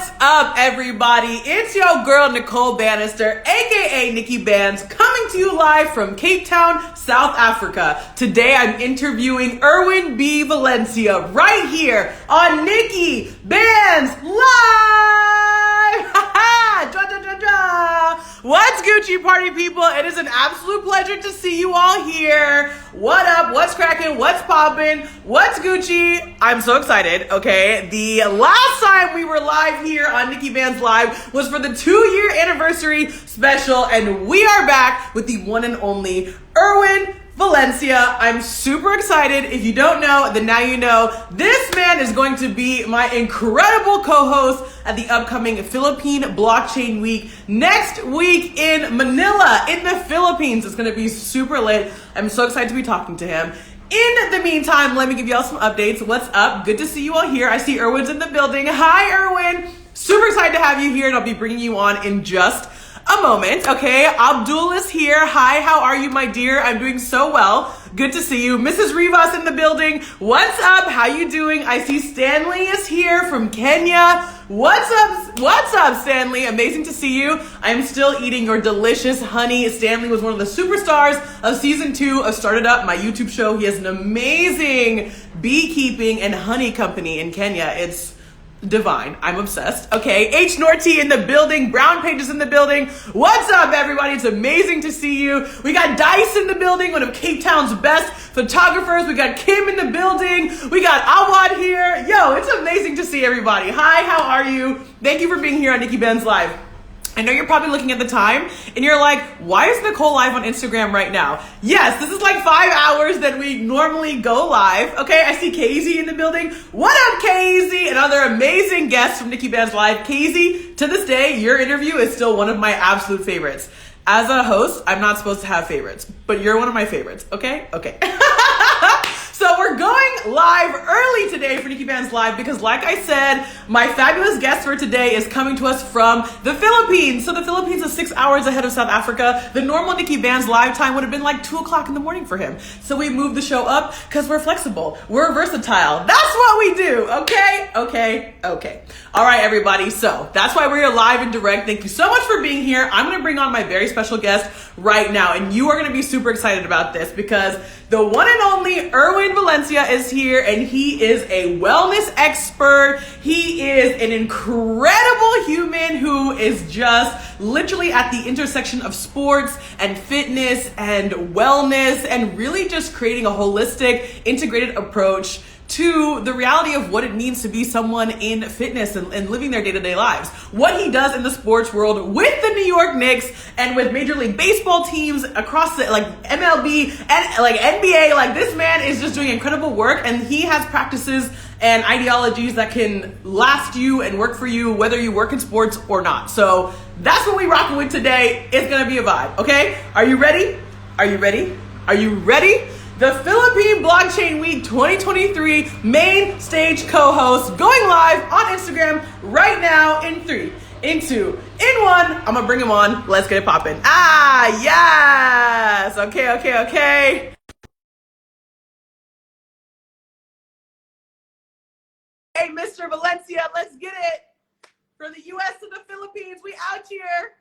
What's up, everybody? It's your girl, Nicole Banister, aka NIKKI BANZ, coming to you live from Cape Town, South Africa. Today, I'm interviewing Erwin B. Valencia right here on NIKKI BANZ Live! What's Gucci party people? It is an absolute pleasure to see you all here. What up? What's cracking? What's popping? What's Gucci? I'm so excited, okay? The last time we were live here on NIKKI BANZ Live was for the 2-year anniversary special, and we are back with the one and only Erwin Valencia. I'm super excited. If you don't know, then now you know. This man is going to be my incredible co-host at the upcoming Philippine Blockchain Week next week in Manila, in the Philippines. It's going to be super lit. I'm so excited to be talking to him. In the meantime, let me give y'all some updates. What's up? Good to see you all here. I see Erwin's in the building. Hi, Erwin. Super excited to have you here, and I'll be bringing you on in just a moment, okay? Abdul is here. Hi, how are you, my dear? I'm doing so well. Good to see you. Mrs. Rivas in the building. What's up? How you doing? I see Stanley is here from Kenya. What's up? What's up, Stanley? Amazing to see you. I'm still eating your delicious honey. Stanley was one of the superstars of season 2 of Started Up, my YouTube show. He has an amazing beekeeping and honey company in Kenya. It's divine. I'm obsessed. Okay, H. Norty in the building. Brown Pages in the building. What's up, everybody? It's amazing to see you. We got Dice in the building, one of Cape Town's best photographers. We got Kim in the building. We got Awad here. Yo, it's amazing to see everybody. Hi, how are you? Thank you for being here on NIKKI BANZ Live. I know you're probably looking at the time and you're like, why is Nicole live on Instagram right now? Yes, this is like 5 hours that we normally go live. Okay, I see KZ in the building. What up, KZ? And other amazing guests from NIKKI BANZ Live. KZ, to this day, your interview is still one of my absolute favorites. As a host, I'm not supposed to have favorites, but you're one of my favorites, okay? Okay. So we're going live early today for NIKKI BANZ Live because, like I said, my fabulous guest for today is coming to us from the Philippines. So the Philippines is 6 hours ahead of South Africa. The normal NIKKI BANZ Live time would have been like 2 o'clock in the morning for him. So we moved the show up because we're flexible. We're versatile. That's what we do, okay? Okay, okay. All right, everybody. So that's why we're here live and direct. Thank you so much for being here. I'm going to bring on my very special guest right now, and you are going to be super excited about this because the one and only Erwin Valencia is here, and he is a wellness expert. He is an incredible human who is just literally at the intersection of sports and fitness and wellness and really just creating a holistic, integrated approach to the reality of what it means to be someone in fitness and living their day-to-day lives. What he does in the sports world with the New York Knicks and with Major League Baseball teams across the like MLB and like NBA, like this man is just doing incredible work, and he has practices and ideologies that can last you and work for you whether you work in sports or not. So that's what we rocking with today. It's gonna be a vibe, okay? Are you ready? Are you ready? Are you ready? The Philippine Blockchain Week 2023 main stage co-host going live on Instagram right now in 3, in 2, in 1. I'm gonna bring him on. Let's get it poppin'. Ah, yes. Okay, okay, okay. Hey, Mr. Valencia, let's get it. From the US to the Philippines, we out here.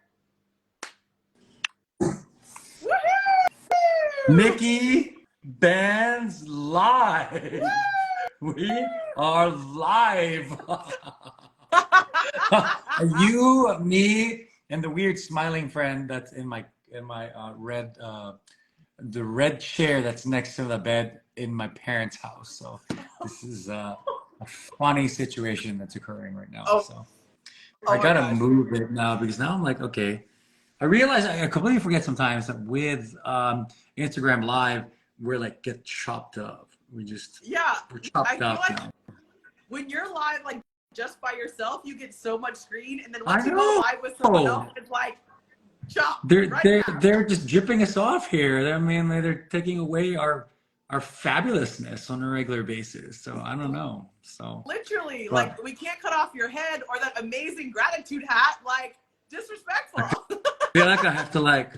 Woohoo! NIKKI BANZ Live. We are live. You, me, and the weird smiling friend that's in my red the red chair that's next to the bed in my parents' house. So this is a funny situation that's occurring right now. So I gotta move it now because now I'm like, okay. I realize I completely forget sometimes that with Instagram Live, we're like get chopped up. We're chopped up like now. When you're live, like just by yourself, you get so much screen, and then once you go live with someone else, it's like chopped. They're just dripping us off here. I mean, they're taking away our fabulousness on a regular basis. So I don't know. So literally, like we can't cut off your head or that amazing gratitude hat. Like disrespectful. I feel like I have to like.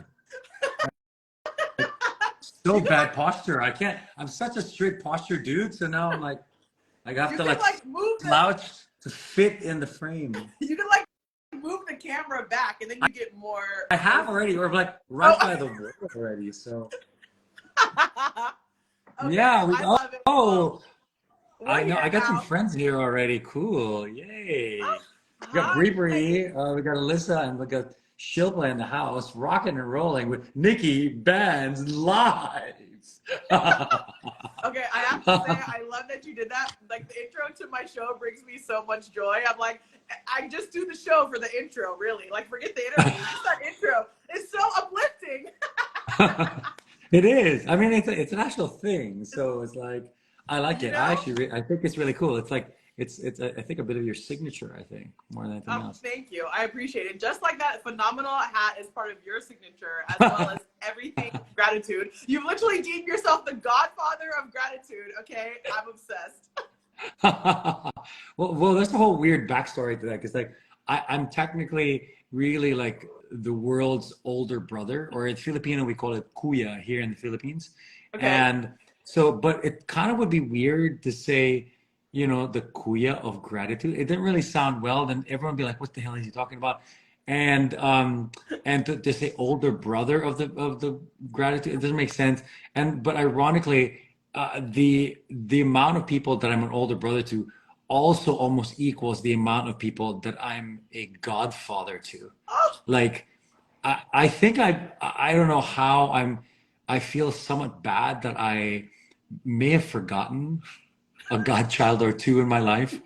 So bad posture. I can't. I'm such a straight posture dude. So now I'm like I have to like to fit in the frame. You can like move the camera back, and then you get more. I have already, or like right by the wall already. So Okay, yeah, I love it. oh, We're I know. here I got some now. friends here already. Cool. Yay. We got Hi. Bree Bree, we got Alyssa, and we got Shilpa in the house, rocking and rolling with NIKKI BANZ live. Okay, I have to say, I love that you did that. Like, the intro to my show brings me so much joy. I'm like, I just do the show for the intro, really. Like, forget the interview. Just that intro. It's so uplifting. It is. I mean, it's an actual thing. So it's like I like You it. I know? actually I think it's really cool. It's like I think a bit of your signature. I think more than anything else. Thank you. I appreciate it. Just like that phenomenal hat is part of your signature, as well as everything gratitude. You've literally deemed yourself the godfather of gratitude. Okay, I'm obsessed. Well, there's a whole weird backstory to that because like I'm technically really like the world's older brother, or in Filipino we call it kuya here in the Philippines. Okay. And so, but it kind of would be weird to say, the kuya of gratitude. It didn't really sound well. Then everyone would be like, "What the hell is he talking about?" And to say older brother of the gratitude, it doesn't make sense. But ironically, the amount of people that I'm an older brother to also almost equals the amount of people that I'm a godfather to. Oh, Like I think I don't know how I feel somewhat bad that I may have forgotten a godchild or two in my life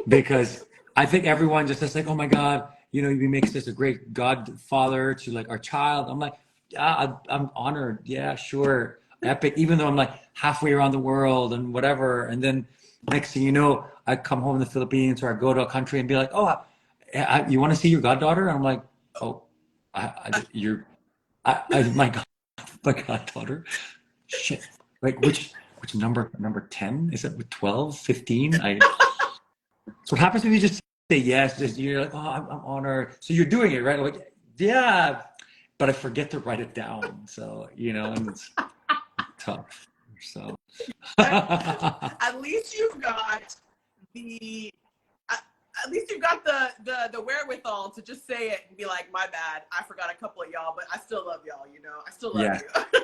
because I think everyone just is like, oh my God, he makes us a great godfather to like our child. I'm like, yeah, I'm honored. Yeah, sure. Epic. Even though I'm like halfway around the world and whatever. And then next thing you know, I come home in the Philippines or I go to a country and be like, oh, you want to see your goddaughter? And I'm like, oh, you're, my God, my goddaughter. Shit. Like which number 10? Is it with 12, 15? So what happens if you just say yes? Just you're like, oh, I'm honored. So you're doing it, right? Like, yeah, but I forget to write it down. So, and it's tough. So at least you've got the at least you've got the wherewithal to just say it and be like, my bad, I forgot a couple of y'all, but I still love y'all. I still love yeah. you.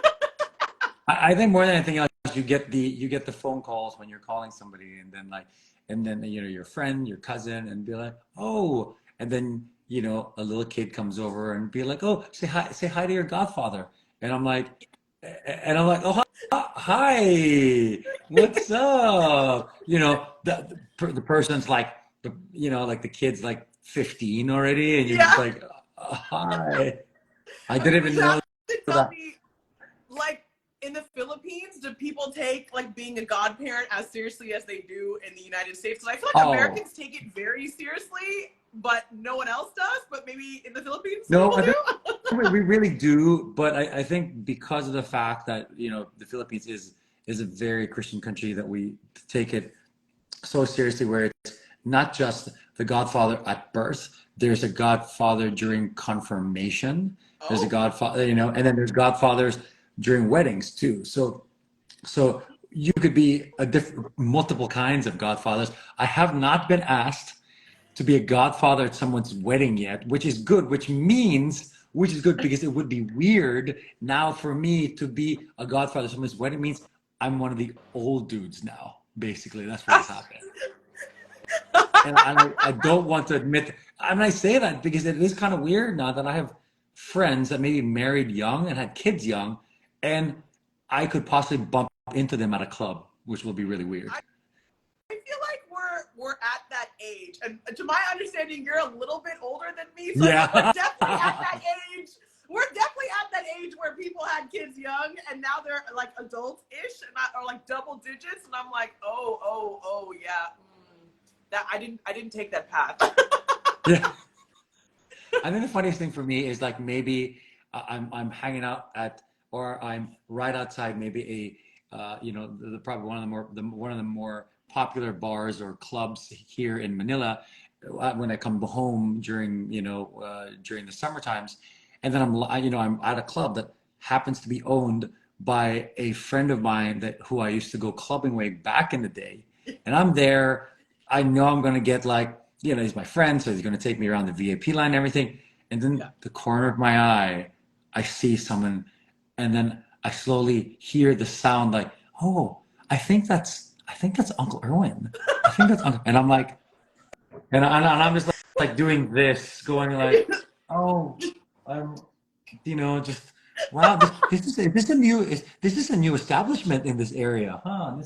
I think more than anything else, you get the phone calls when you're calling somebody, and then your friend, your cousin, and be like, oh, and then a little kid comes over and be like, oh, say hi to your godfather, and I'm like, oh, hi, what's up? The person's like like the kid's like 15 already, and you're just Yeah. like, hi, I didn't even You have know to tell that. me, like, in the Philippines, do people take like being a godparent as seriously as they do in the United States? Because I feel like Oh. Americans take it very seriously, but no one else does. But maybe in the Philippines, No, people I do. think we really do, but I think because of the fact that the Philippines is a very Christian country that we take it so seriously, where it's not just the Godfather at birth. There's a Godfather during confirmation. There's a Oh, Godfather, and then there's Godfathers during weddings too. So you could be a different multiple kinds of Godfathers. I have not been asked to be a godfather at someone's wedding yet, which is good, which is good because it would be weird now for me to be a godfather at someone's wedding means I'm one of the old dudes now. Basically, that's what has happened. And I don't want to admit, and I say that because it is kind of weird now that I have friends that maybe married young and had kids young, and I could possibly bump into them at a club, which will be really weird. I feel like we're at that age, and to my understanding, you're a little bit older than me, so I feel like we're Yeah. definitely at that age. We're definitely at that age where people had kids young, and now they're like adults-ish, or like double digits, and I'm like, oh, yeah, that I didn't take that path. Yeah. I think the funniest thing for me is like maybe I'm hanging out at or I'm right outside maybe probably one of the more popular bars or clubs here in Manila when I come home during the summer times, and then I'm at a club that happens to be owned by a friend of mine who I used to go clubbing way back in the day, and I'm there I know I'm gonna get like, he's my friend, so he's gonna take me around the VIP line and everything. And then Yeah. the corner of my eye, I see someone, and then I slowly hear the sound like, oh, I think that's Uncle Erwin. I think that's Uncle, and I'm like, and I'm just like doing this, going like, oh, I'm, just wow, this is a new establishment in this area, huh?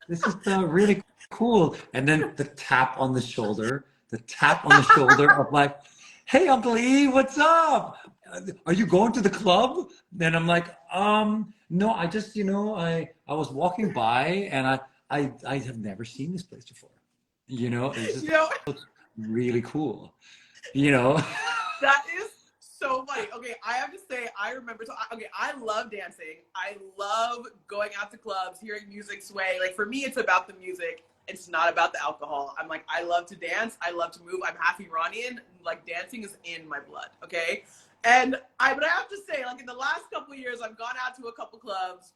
This is really cool. And then the tap on the shoulder of like, hey, Uncle E, what's up? Are you going to the club? Then I'm like, no, I just, I was walking by and I have never seen this place before. It's just You know, really cool. You know? that is so funny. Okay, I have to say, I remember. So, okay, I love dancing. I love going out to clubs, hearing music sway. Like for me, it's about the music. It's not about the alcohol. I'm like, I love to dance. I love to move. I'm half Iranian. Like dancing is in my blood. Okay, but I have to say, like in the last couple of years, I've gone out to a couple clubs,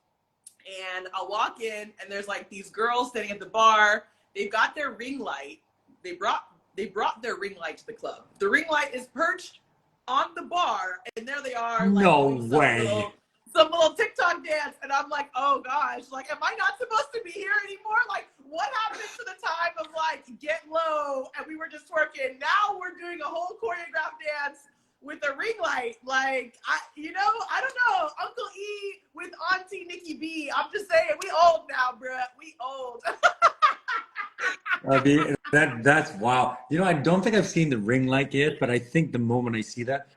and I'll walk in, and there's like these girls standing at the bar. They've got their ring light. They brought their ring light to the club. The ring light is perched on the bar, and there they are, like No doing way. some little TikTok dance, and I'm like, oh gosh, like, am I not supposed to be here anymore? Like, what happened to the time of like get low and we were just twerking? Now we're doing a whole choreographed dance with a ring light. Like, I don't know, Uncle E with Auntie Nikki B. I'm just saying, we old now, bruh. We old. I mean, that's wow. I don't think I've seen the ring light yet, but I think the moment I see that,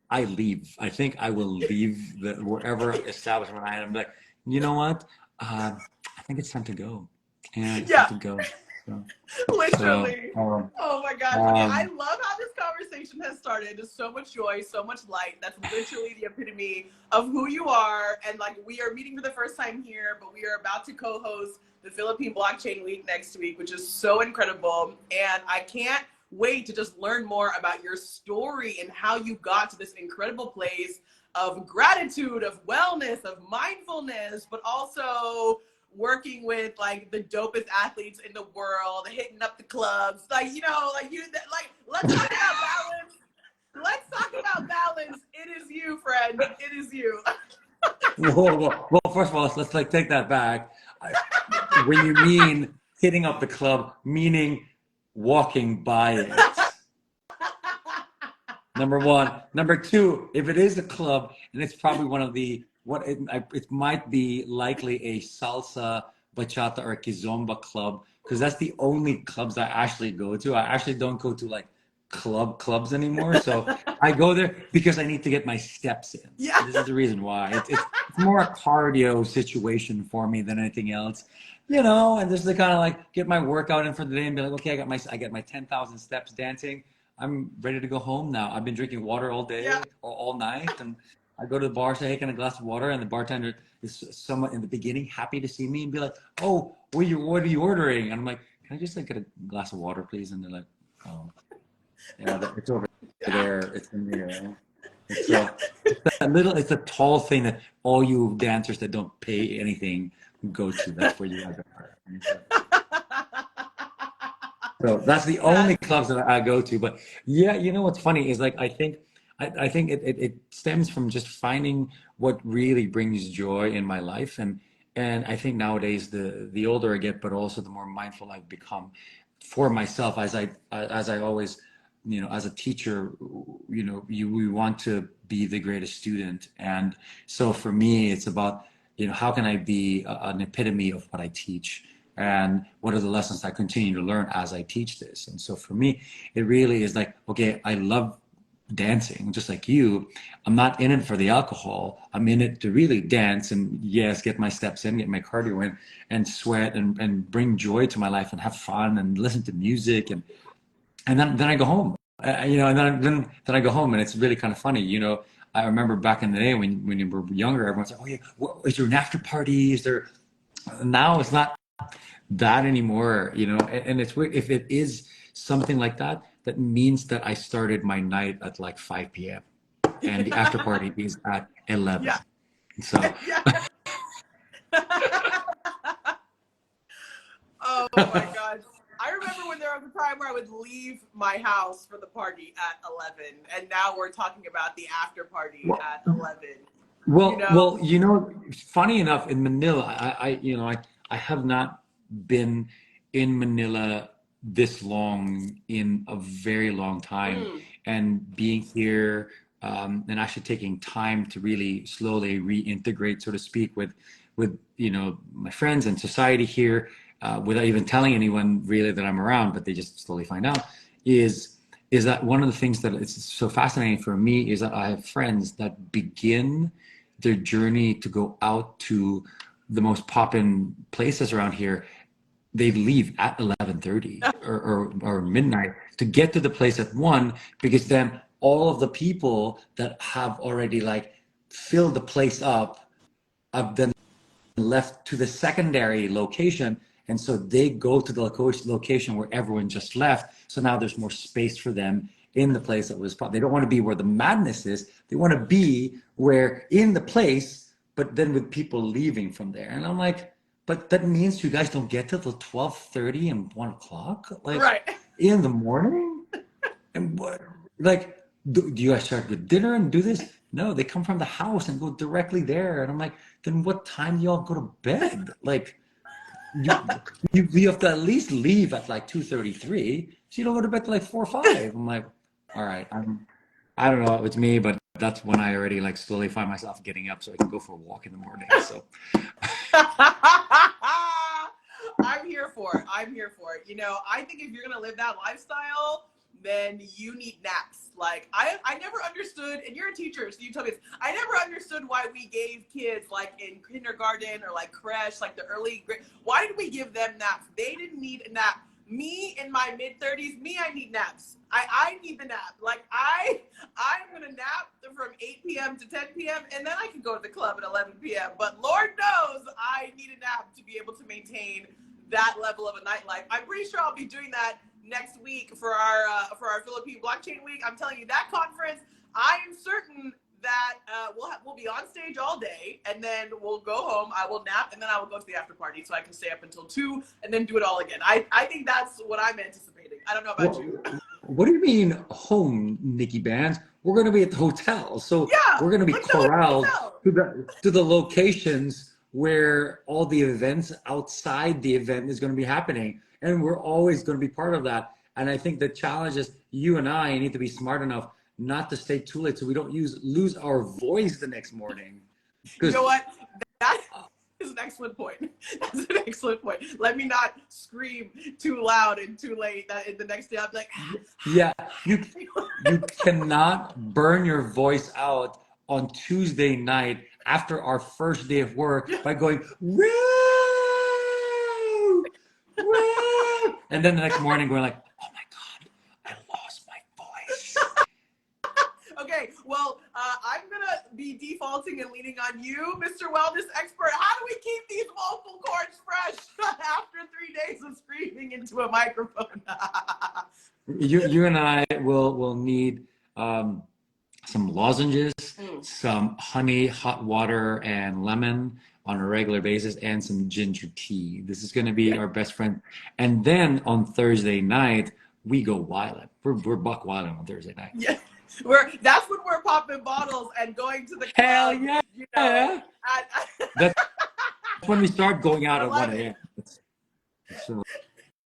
I leave. I think I will leave the wherever establishment I am. Like, you know what? I think it's time to go. Yeah, it's time Yeah. to go. So, so Literally. Oh my gosh. Okay, I um, love how this conversation has started. There's so much joy, so much light. That's literally the epitome of who you are. And like, we are meeting for the first time here, but we are about to co-host the Philippine Blockchain Week next week, which is so incredible. And I can't wait to just learn more about your story and how you got to this incredible place of gratitude, of wellness, of mindfulness, but also working with like the dopest athletes in the world, hitting up the clubs, like let's talk about balance. Let's talk about balance. It is you, friend. It is you. well, first of all, let's like take that back. When you mean hitting up the club, meaning walking by it. Number one. Number two, if it is a club, and it's probably one of the it might be likely a salsa, bachata, or kizomba club because that's the only clubs I actually go to. I actually don't go to like clubs anymore. So I go there because I need to get my steps in. Yeah. This is the reason why. It's more a cardio situation for me than anything else. And just to kind of like get my workout in for the day and be like, okay, I got my 10,000 steps dancing. I'm ready to go home now. I've been drinking water all day Yeah. or all night, and I go to the bar, say, "Hey, can I get a glass of water?" And the bartender is somewhat in the beginning happy to see me and be like, "Oh, what are you ordering?" And I'm like, "Can I just like get a glass of water, please?" And they're like, "Oh, yeah, it's over Yeah. there. It's in there." It's Yeah. it's a tall thing that all you dancers that don't pay anything go to. That's where you guys are. So that's the only That's clubs that I go to. But yeah, what's funny is like I think it stems from just finding what really brings joy in my life. And I think nowadays the older I get, but also the more mindful I've become for myself as I always, as a teacher, we want to be the greatest student. And so for me, it's about, how can I be an epitome of what I teach? And what are the lessons I continue to learn as I teach this? And so for me, it really is like, okay, I love dancing just like you. I'm not in it for the alcohol. I'm in it to really dance and yes, get my steps in, get my cardio in, and sweat and bring joy to my life and have fun and listen to music. And then I go home. And then I go home, and it's really kind of funny. I remember back in the day when you were younger, everyone's like, "Oh yeah, is there an after party? Is there?" Now it's not that anymore. And it's weird if it is something like that. That means that I started my night at like 5 p.m. and the after party is at 11. yeah. So Yeah. Oh my gosh. I remember there was a time where I would leave my house for the party at 11, and now we're talking about the after party Well, at 11. well, funny enough, in Manila, I have not been in Manila this long in a very long time, Mm. and being here, and actually taking time to really slowly reintegrate, so to speak, with my friends and society here, without even telling anyone really that I'm around, but they just slowly find out, is that one of the things that is so fascinating for me is that I have friends that begin their journey to go out to the most poppin' places around here. They leave at 11:30 or midnight to get to the place at 1, because then all of the people that have already like filled the place up have then left to the secondary location, and so they go to the location where everyone just left, so now there's more space for them in the place that was they don't want to be where the madness is, they want to be where in the place, but then with people leaving from there. And I'm like, but that means you guys don't get till 12:30 and 1 o'clock, like Right. in the morning. And what, like, do you guys start with dinner and do this? No, they come from the house and go directly there. And I'm like, then what time do y'all go to bed? Like, you have to at least leave at like 2:33, so you don't go to bed till like 4 or 5. I'm like, all right, I don't know, it's me, but that's when I already like slowly find myself getting up so I can go for a walk in the morning. So I'm here for it. I'm here for it. I think if you're gonna live that lifestyle, then you need naps. Like I never understood, and you're a teacher, so you tell me this. I never understood why we gave kids like in kindergarten or like creche, like the early grade. Why did we give them naps? They didn't need a nap. Me in my mid-30s, I need naps. I need the nap. Like I'm gonna nap from 8 p.m. to 10 p.m. and then I can go to the club at 11 p.m. But Lord knows I need a nap to be able to maintain that level of a nightlife. I'm pretty sure I'll be doing that next week for our Philippine Blockchain Week. I'm telling you, that conference, I am certain that we'll be on stage all day, and then we'll go home. I will nap, and then I will go to the after party so I can stay up until 2 and then do it all again. I think that's what I'm anticipating. I don't know about you. What do you mean home, NIKKI BANZ? We're going to be at the hotel, so Yeah, we're going to be like corralled to the locations where all the events outside the event is going to be happening, and we're always going to be part of that. And I think the challenge is you and I need to be smart enough not to stay too late so we don't lose our voice the next morning. You know what? That is an excellent point. That's an excellent point. Let me not scream too loud and too late that in the next day I'll be like, yeah, you cannot burn your voice out on Tuesday night after our first day of work by going, woo, woo, and then the next morning going like, oh my God, I lost my voice. Okay, well, I'm gonna be defaulting and leaning on you, Mr. Wellness Expert. How do we keep these vocal cords fresh after 3 days of screaming into a microphone? you and I will need some lozenges, some honey, hot water, and lemon on a regular basis, and some ginger tea. This is going to be our best friend. And then on Thursday night, we go wild. We're buck wild on Thursday night. Yeah. That's when we're popping bottles and going to the club. Hell yeah! That's when we start going out at 1 a.m.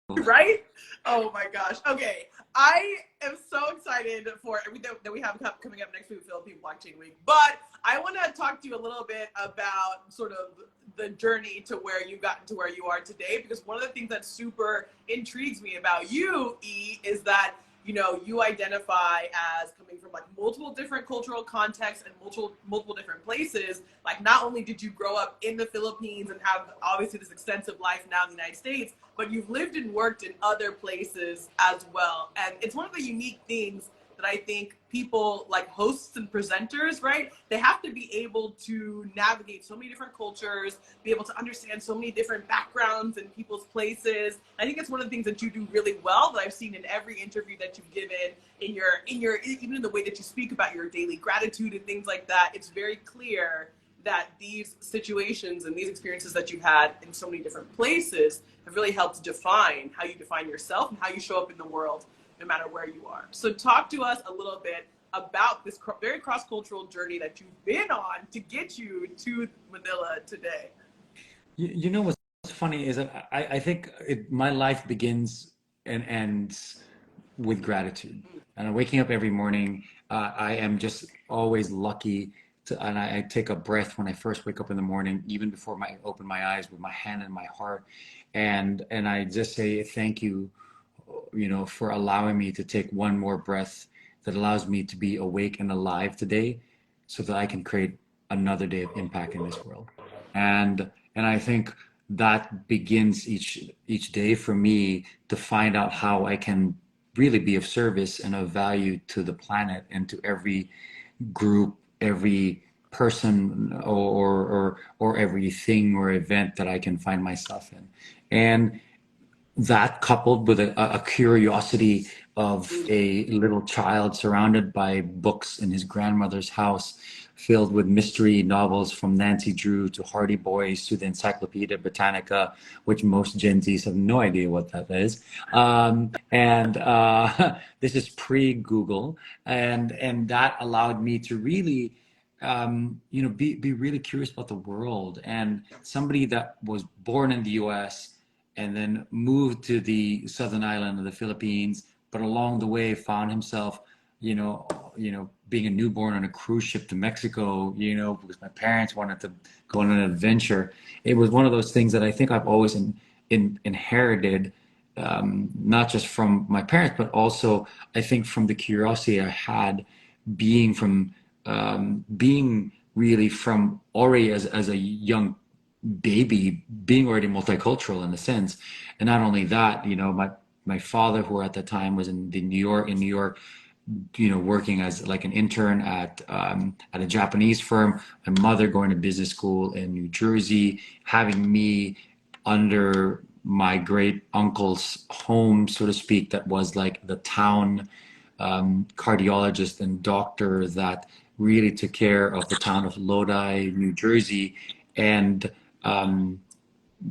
Right? Oh my gosh. Okay. I am so excited for everything that we have coming up next week with Philippine Blockchain Week. But I want to talk to you a little bit about sort of the journey to where you've gotten to where you are today. Because one of the things that super intrigues me about you, E, is that you identify as coming from like multiple different cultural contexts and multiple different places. Like not only did you grow up in the Philippines and have obviously this extensive life now in the United States, but you've lived and worked in other places as well. And it's one of the unique things that I think people like hosts and presenters, right? They have to be able to navigate so many different cultures, be able to understand so many different backgrounds and people's places. I think it's one of the things that you do really well that I've seen in every interview that you've given, in your even in the way that you speak about your daily gratitude and things like that. It's very clear that these situations and these experiences that you've had in so many different places have really helped define how you define yourself and how you show up in the world, no matter where you are. So talk to us a little bit about this very cross-cultural journey that you've been on to get you to Manila today. You know what's funny is that I think my life begins and ends with gratitude. And I'm waking up every morning. I am just always lucky to, and I take a breath when I first wake up in the morning, even before I open my eyes, with my hand in my heart, and I just say thank you, for allowing me to take one more breath that allows me to be awake and alive today, so that I can create another day of impact in this world. And I think that begins each day for me to find out how I can really be of service and of value to the planet and to every group, every person, or everything or event that I can find myself in. And that, coupled with a curiosity of a little child surrounded by books in his grandmother's house, filled with mystery novels from Nancy Drew to Hardy Boys to the Encyclopedia Britannica, which most Gen Zs have no idea what that is. And This is pre-Google, and that allowed me to really be really curious about the world. And somebody that was born in the US and then moved to the southern island of the Philippines, but along the way found himself, being a newborn on a cruise ship to Mexico, because my parents wanted to go on an adventure. It was one of those things that I think I've always inherited, not just from my parents, but also I think from the curiosity I had being really from already as a young baby, being already multicultural in a sense. And not only that, my father, who at the time was in New York, working as like an intern at a Japanese firm. My mother going to business school in New Jersey, having me under my great uncle's home, so to speak, that was like the town cardiologist and doctor that really took care of the town of Lodi, New Jersey, and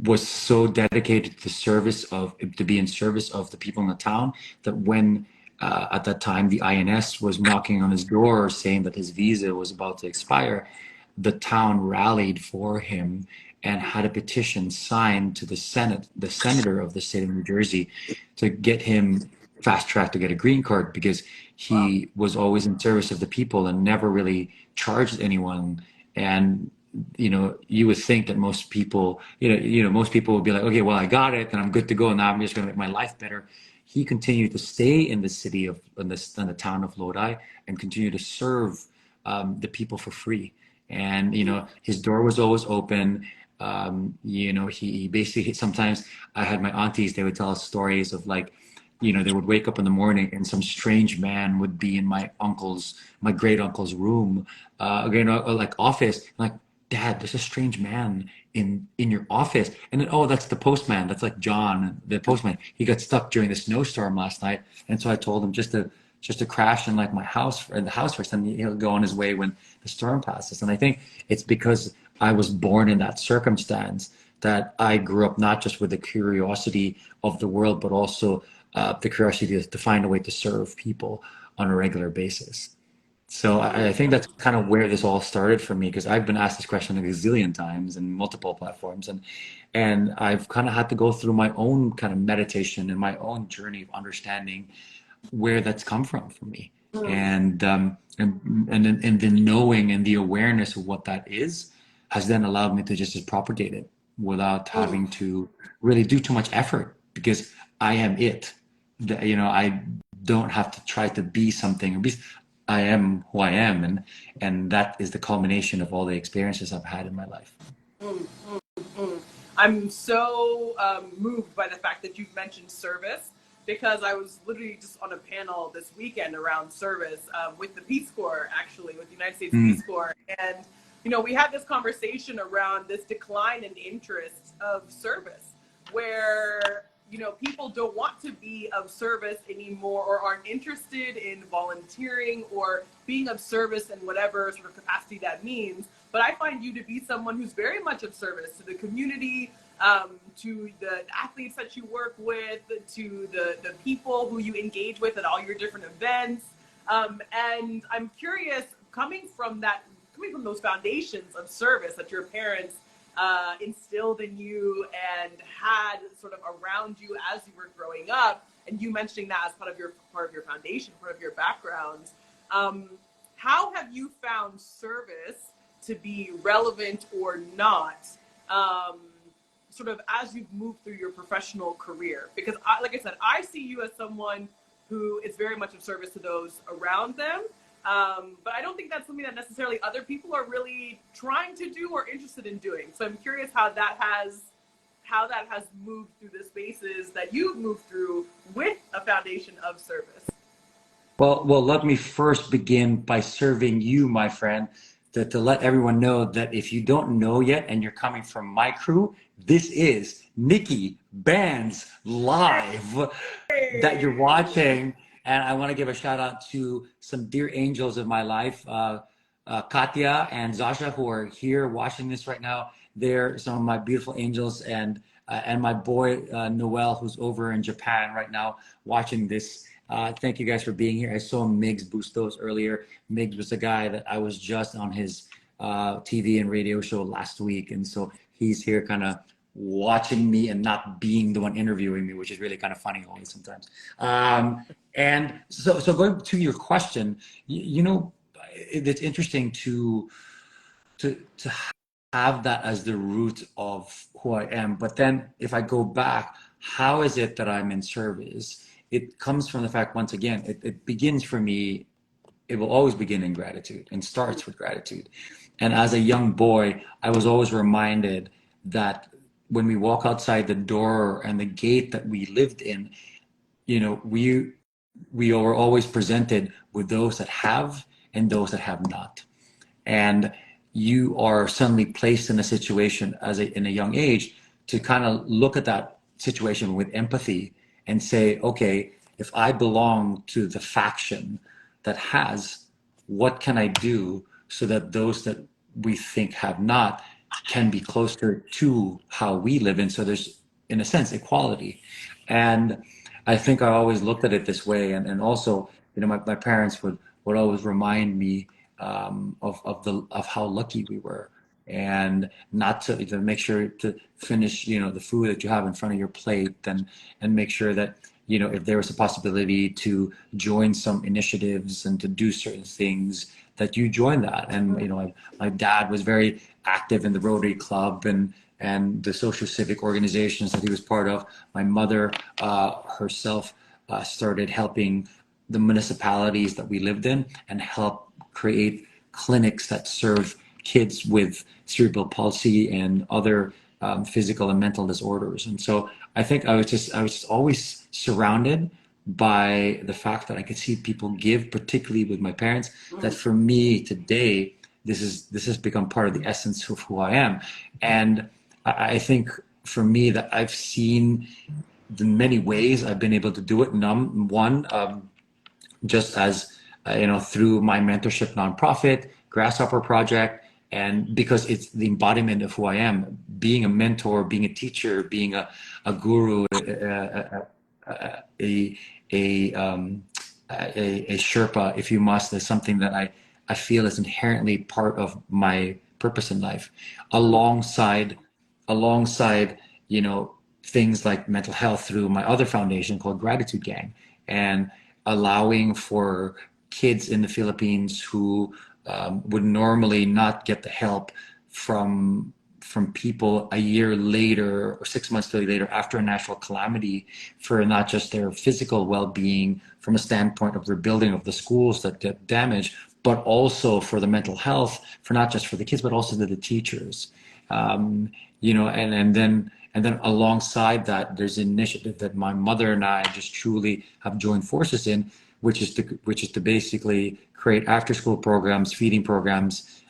was so dedicated to be in service of the people in the town, that when at that time the INS was knocking on his door saying that his visa was about to expire, the town rallied for him and had a petition signed to the senator of the state of New Jersey, to get him fast track to get a green card, because he was always in service of the people and never really charged anyone. And you would think that most people would be like, okay, well, I got it and I'm good to go. Now I'm just going to make my life better. He continued to stay in the city in the town of Lodi and continue to serve the people for free. And, his door was always open. He basically, sometimes I had my aunties, they would tell us stories of like, they would wake up in the morning and some strange man would be in my great uncle's room, like office, like, Dad, there's a strange man in your office. And then, oh, that's the postman. That's like John, the postman. He got stuck during the snowstorm last night. And so I told him just to crash in like my house, or the house first, and he'll go on his way when the storm passes. And I think it's because I was born in that circumstance that I grew up not just with the curiosity of the world, but also the curiosity to find a way to serve people on a regular basis. So I think that's kind of where this all started for me, because I've been asked this question a gazillion times in multiple platforms, and I've kind of had to go through my own kind of meditation and my own journey of understanding where that's come from for me, and the knowing and the awareness of what that is has then allowed me to just propagate it without having to really do too much effort, because I am it. I don't have to try to be something or be. I am who I am, and that is the culmination of all the experiences I've had in my life. I'm so moved by the fact that you've mentioned service, because I was literally just on a panel this weekend around service with the Peace Corps, actually, with the United States Peace Corps. And, we had this conversation around this decline in interest of service, where people don't want to be of service anymore, or aren't interested in volunteering or being of service in whatever sort of capacity that means. But I find you to be someone who's very much of service to the community, to the athletes that you work with, to the people who you engage with at all your different events. And I'm curious, coming from those foundations of service that your parents instilled in you and had sort of around you as you were growing up, and you mentioning that as part of your foundation, part of your background. How have you found service to be relevant or not, sort of as you've moved through your professional career? Because like I said, I see you as someone who is very much of service to those around them. But I don't think that's something that necessarily other people are really trying to do or interested in doing. So I'm curious how that has moved through the spaces that you've moved through with a foundation of service. Well, let me first begin by serving you, my friend, to let everyone know that if you don't know yet and you're coming from my crew, this is NIKKI BANZ live that you're watching. And I want to give a shout out to some dear angels of my life, Katya and Zasha, who are here watching this right now. They're some of my beautiful angels, and my boy Noel, who's over in Japan right now watching this. Thank you guys for being here. I saw Migs Bustos earlier. Migs was the guy that I was just on his TV and radio show last week, and so he's here kind of watching me and not being the one interviewing me, which is really kind of funny always sometimes. And so going to your question, you know, it's interesting to have that as the root of who I am. But then if I go back, how is it that I'm in service? It comes from the fact, once again, it begins for me, it will always begin in gratitude and starts with gratitude. And as a young boy, I was always reminded that when we walk outside the door and the gate that we lived in, you know, we were always presented with those that have and those that have not. And you are suddenly placed in a situation in a young age to kind of look at that situation with empathy and say, okay, if I belong to the faction that has, what can I do so that those that we think have not can be closer to how we live in? So there's, in a sense, equality. And I think I always looked at it this way. And also, you know, my parents would always remind me of how lucky we were, and not to make sure to finish, you know, the food that you have in front of your plate, and make sure that, you know, if there was a possibility to join some initiatives and to do certain things, that you join that. And, you know, my dad was very active in the Rotary Club and the social civic organizations that he was part of. My mother herself started helping the municipalities that we lived in and help create clinics that serve kids with cerebral palsy and other physical and mental disorders. And so I think I was just always surrounded by the fact that I could see people give, particularly with my parents, that for me today, this has become part of the essence of who I am. And I think for me that I've seen the many ways I've been able to do it. One, just as you know, through my mentorship nonprofit, Grasshopper Project, and because it's the embodiment of who I am, being a mentor, being a teacher, being a guru, a Sherpa, if you must, is something that I feel is inherently part of my purpose in life, alongside, you know, things like mental health through my other foundation called Gratitude Gang, and allowing for kids in the Philippines who would normally not get the help from people a year later or 6 months later after a natural calamity, for not just their physical well-being from a standpoint of rebuilding of the schools that get damaged, but also for the mental health, for not just for the kids, but also to the teachers. You know, and then alongside that, there's an initiative that my mother and I just truly have joined forces in, which is to basically create after-school programs, feeding programs,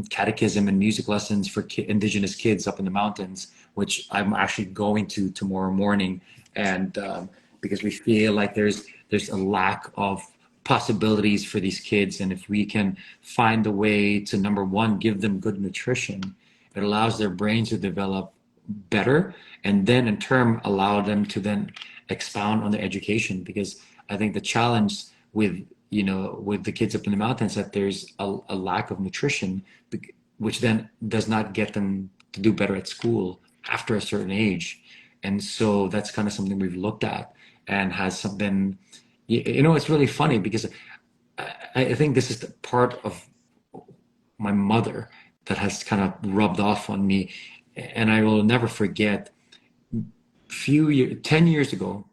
catechism and music lessons for indigenous kids up in the mountains, which I'm actually going to tomorrow morning. And because we feel like there's a lack of possibilities for these kids, and if we can find a way to, number one, give them good nutrition, it allows their brains to develop better, and then in turn allow them to then expound on their education. Because I think the challenge with, you know, with the kids up in the mountains, that there's a lack of nutrition, which then does not get them to do better at school after a certain age. And so that's kind of something we've looked at, and has something, you know, it's really funny because I think this is the part of my mother that has kind of rubbed off on me. And I will never forget, 10 years ago,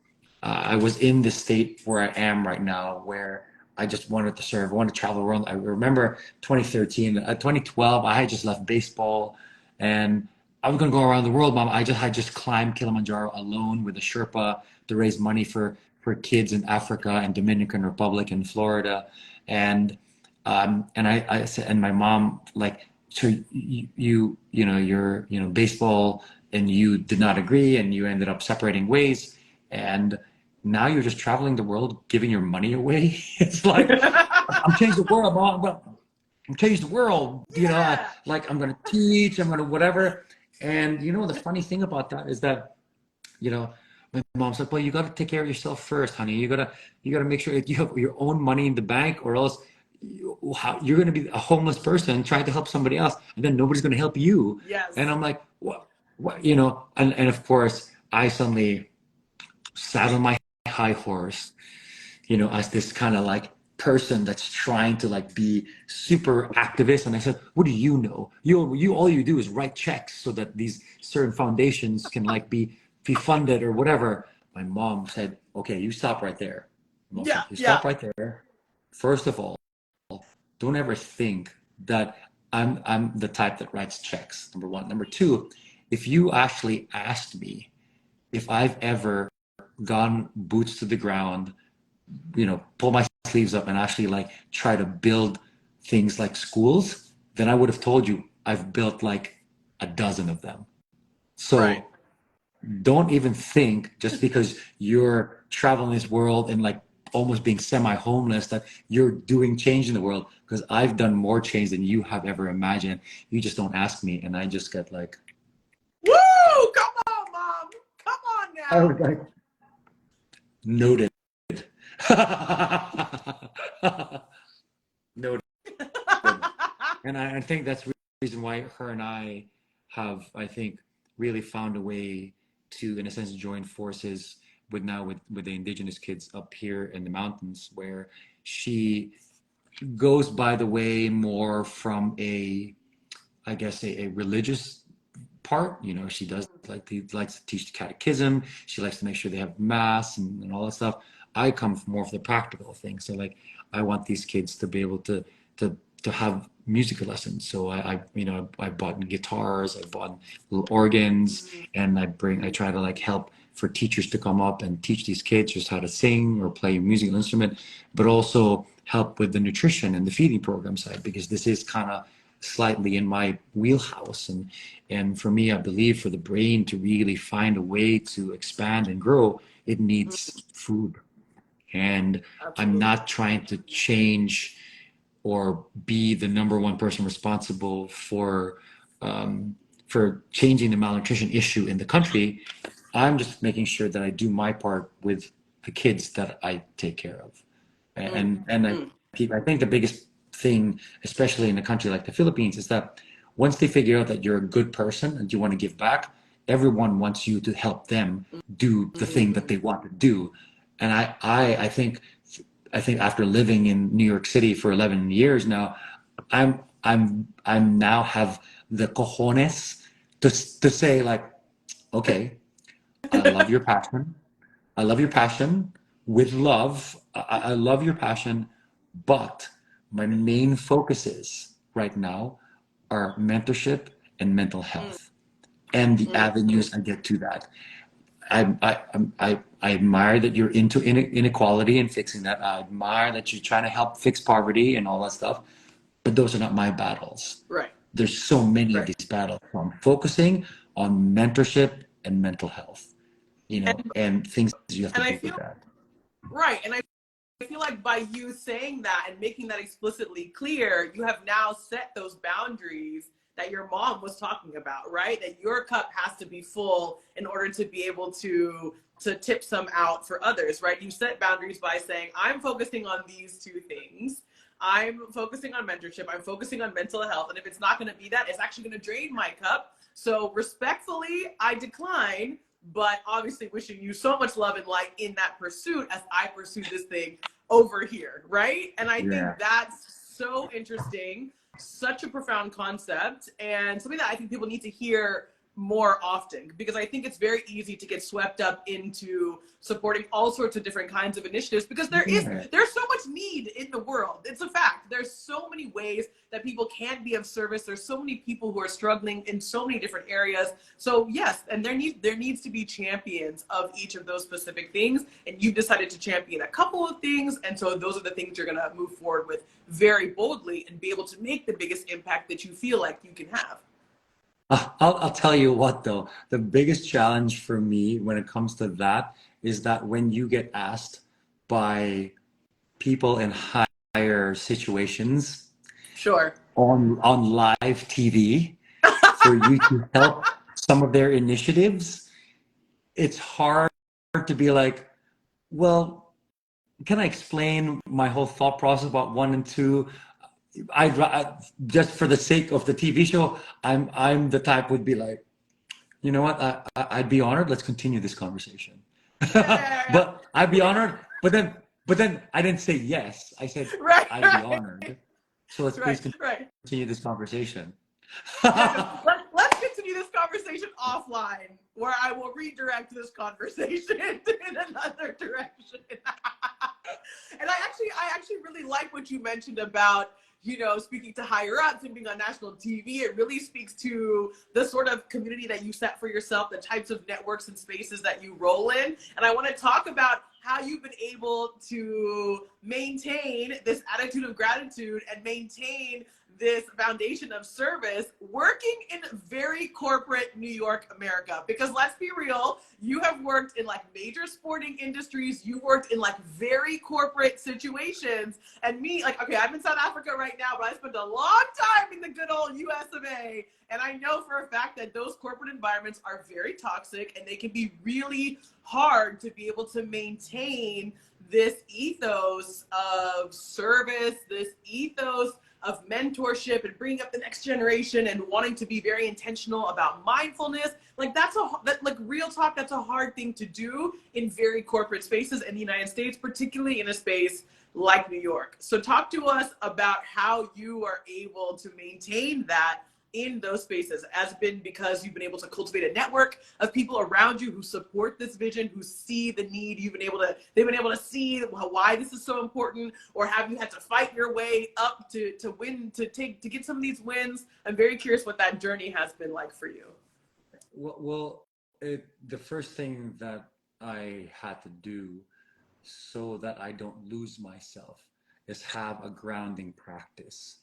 I was in the state where I am right now, where I just wanted to serve. I wanted to travel around. I remember 2013, 2012, I had just left baseball, and I was going to go around the world, Mom. I just climbed Kilimanjaro alone with a Sherpa to raise money for kids in Africa and Dominican Republic and Florida. And I said, and my mom, like, so you know, you're, you know, baseball, and you did not agree, and you ended up separating ways, and now you're just traveling the world giving your money away. It's like, I'm changing the world, Mom. I'm changing the world. You know, Yeah. like, I'm gonna teach, I'm gonna whatever. And you know, the funny thing about that is that, you know, my mom's like, well, you got to take care of yourself first, honey. You gotta make sure that you have your own money in the bank, or else you're going to be a homeless person trying to help somebody else, and then nobody's going to help you. Yes. And I'm like, what, you know, and of course, I suddenly sat on my high horse, you know, as this kind of like person that's trying to like be super activist. And I said, what do you know? You all you do is write checks so that these certain foundations can like be funded or whatever. My mom said, okay, you stop right there. Mom Yeah. said, you Yeah. stop right there. First of all, don't ever think that I'm the type that writes checks. Number one. Number two, if you actually asked me if I've ever gone boots to the ground, you know, pull my sleeves up and actually like try to build things like schools, then I would have told you I've built like a dozen of them. Right. So don't even think, just because you're traveling this world and like almost being semi-homeless, that you're doing change in the world, because I've done more change than you have ever imagined. You just don't ask me, and I just get like, Woo! Come on, Mom. Come on I now. was like, noted. Noted. And I think that's the reason why her and I have, I think, really found a way to, in a sense, join forces with now with the indigenous kids up here in the mountains, where she goes by the way more from a, I guess, a religious part. You know, she does like, likes to teach the catechism. She likes to make sure they have mass and all that stuff. I come from more of the practical thing. So like, I want these kids to be able to to have musical lessons. So I you know, I bought guitars, I bought little organs, and I try to like help for teachers to come up and teach these kids just how to sing or play a musical instrument, but also help with the nutrition and the feeding program side, because this is kind of slightly in my wheelhouse. And for me, I believe for the brain to really find a way to expand and grow, it needs food. And I'm Absolutely. not trying to change or be the number one person responsible for changing the malnutrition issue in the country. I'm just making sure that I do my part with the kids that I take care of. Mm, And mm. I think the biggest thing, especially in a country like the Philippines, is that once they figure out that you're a good person and you want to give back, everyone wants you to help them do the thing that they want to do. And I think after living in New York City for 11 years now, I'm now have the cojones to say like, okay, I love your passion. I love your passion with love. I love your passion, but my main focuses right now are mentorship and mental Mm, health, and the mm, mm. avenues I get to that. I admire that you're into inequality and fixing that. I admire that you're trying to help fix poverty and all that stuff. But those are not my battles. Right. There's so many of Right. these battles. So I'm focusing on mentorship and mental health, you know, And and things you have to and I do feel with that. right. And I feel like by you saying that and making that explicitly clear, you have now set those boundaries that your mom was talking about, right? That your cup has to be full in order to be able to tip some out for others, right? You set boundaries by saying, I'm focusing on these two things. I'm focusing on mentorship. I'm focusing on mental health. And if it's not going to be that, it's actually going to drain my cup. So respectfully, I decline, but obviously wishing you so much love and light in that pursuit as I pursue this thing over here, right? And I think that's so interesting, such a profound concept, and something that I think people need to hear more often, because I think it's very easy to get swept up into supporting all sorts of different kinds of initiatives, because there's so much need in the world. It's a fact. There's so many ways that people can be of service. There's so many people who are struggling in so many different areas. So yes, and there needs to be champions of each of those specific things, and you've decided to champion a couple of things, and so those are the things you're going to move forward with very boldly and be able to make the biggest impact that you feel like you can have. I'll tell you what, though, the biggest challenge for me when it comes to that is that when you get asked by people in higher situations Sure. on live TV for you to help some of their initiatives, it's hard to be like, well, can I explain my whole thought process about one and two? I just for the sake of the TV show, I'm the type would be like, you know what? I'd be honored. Let's continue this conversation. But I'd be honored. But then I didn't say yes. I said I'd be honored. So let's please continue this conversation. Let's continue this conversation offline, where I will redirect this conversation in another direction. And I actually really like what you mentioned about, you know, speaking to higher ups and being on national TV. It really speaks to the sort of community that you set for yourself, the types of networks and spaces that you roll in. And I want to talk about how you've been able to maintain this attitude of gratitude and maintain this foundation of service working in very corporate New York America. Because let's be real, you have worked in like major sporting industries, you worked in like very corporate situations, and me, like, okay, I'm in South Africa right now, but I spent a long time in the good old US of A, and I know for a fact that those corporate environments are very toxic, and they can be really hard to be able to maintain this ethos of service, this ethos of mentorship and bringing up the next generation and wanting to be very intentional about mindfulness. Like like real talk, that's a hard thing to do in very corporate spaces in the United States, particularly in a space like New York. So talk to us about how you are able to maintain that in those spaces. Has been because you've been able to cultivate a network of people around you who support this vision, who see the need. They've been able to see why this is so important, or have you had to fight your way up to win, to get some of these wins? I'm very curious what that journey has been like for you. Well, the first thing that I had to do so that I don't lose myself is have a grounding practice.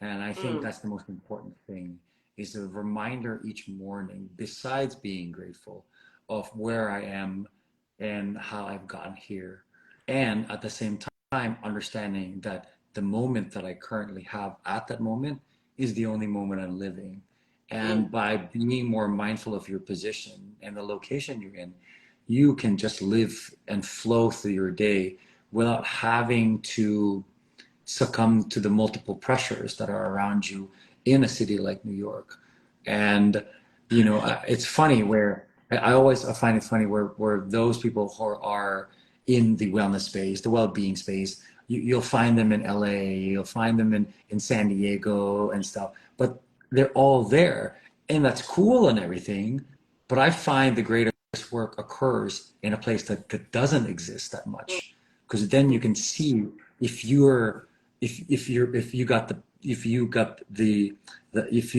And I think that's the most important thing, is a reminder each morning, besides being grateful, of where I am and how I've gotten here. And at the same time, understanding that the moment that I currently have at that moment is the only moment I'm living. And by being more mindful of your position and the location you're in, you can just live and flow through your day without having to succumb to the multiple pressures that are around you in a city like New York. And, you know, it's funny where I find it funny where those people who are in the wellness space, the well-being space, you'll find them in LA, you'll find them in San Diego and stuff, but they're all there, and that's cool and everything. But I find the greatest work occurs in a place that doesn't exist that much, because then you can see if you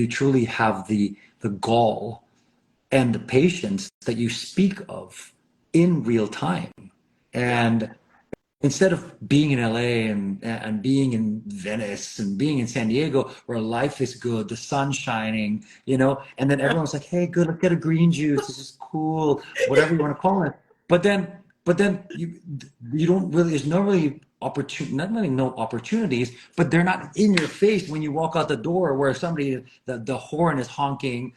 truly have the gall and the patience that you speak of in real time. And instead of being in LA and being in Venice and being in San Diego, where life is good, the sun's shining, you know, and then everyone's like, hey, good, let's get a green juice, this is cool, whatever you want to call it. But then you don't really, there's no really not really no opportunities, but they're not in your face when you walk out the door, where somebody, the horn is honking,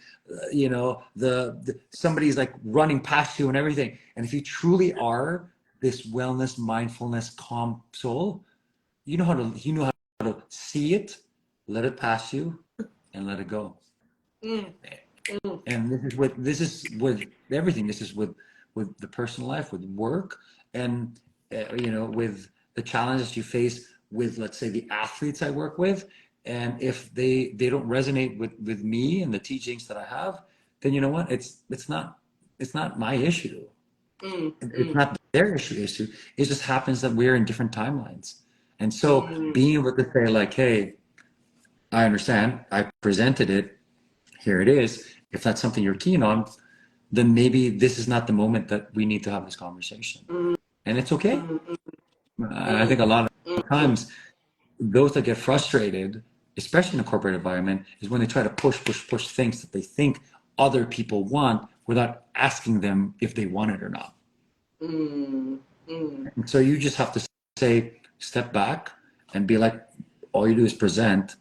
somebody's like running past you and everything. And if you truly are this wellness, mindfulness, calm soul, you know how to see it, let it pass you, and let it go. Mm. And this is with everything. This is with the personal life, with work, and with the challenges you face with, let's say, the athletes I work with. And if they don't resonate with me and the teachings that I have, then you know what? It's not my issue. It's not their issue. It just happens that we're in different timelines. And so being able to say like, hey, I understand. I presented it. Here it is. If that's something you're keen on, then maybe this is not the moment that we need to have this conversation. And it's okay. I think a lot of times those that get frustrated, especially in a corporate environment, is when they try to push things that they think other people want without asking them if they want it or not. And so you just have to say, step back and be like, all you do is present,